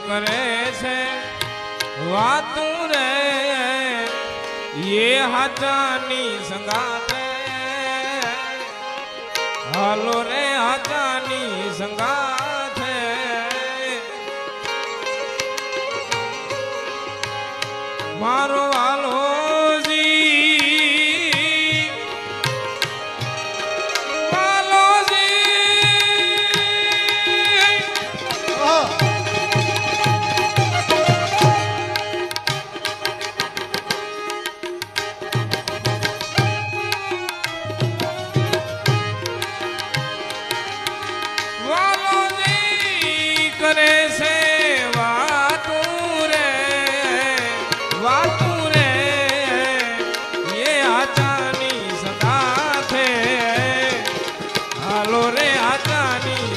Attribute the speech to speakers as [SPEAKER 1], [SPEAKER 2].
[SPEAKER 1] કરે છે વાતું રે એ હાચાની સંગાતે હાલો રે હાચાની સંગાતે મારો હાલો કરે છે વાતું રે એ હાચાની સંગાથે હાલો રે હાચાની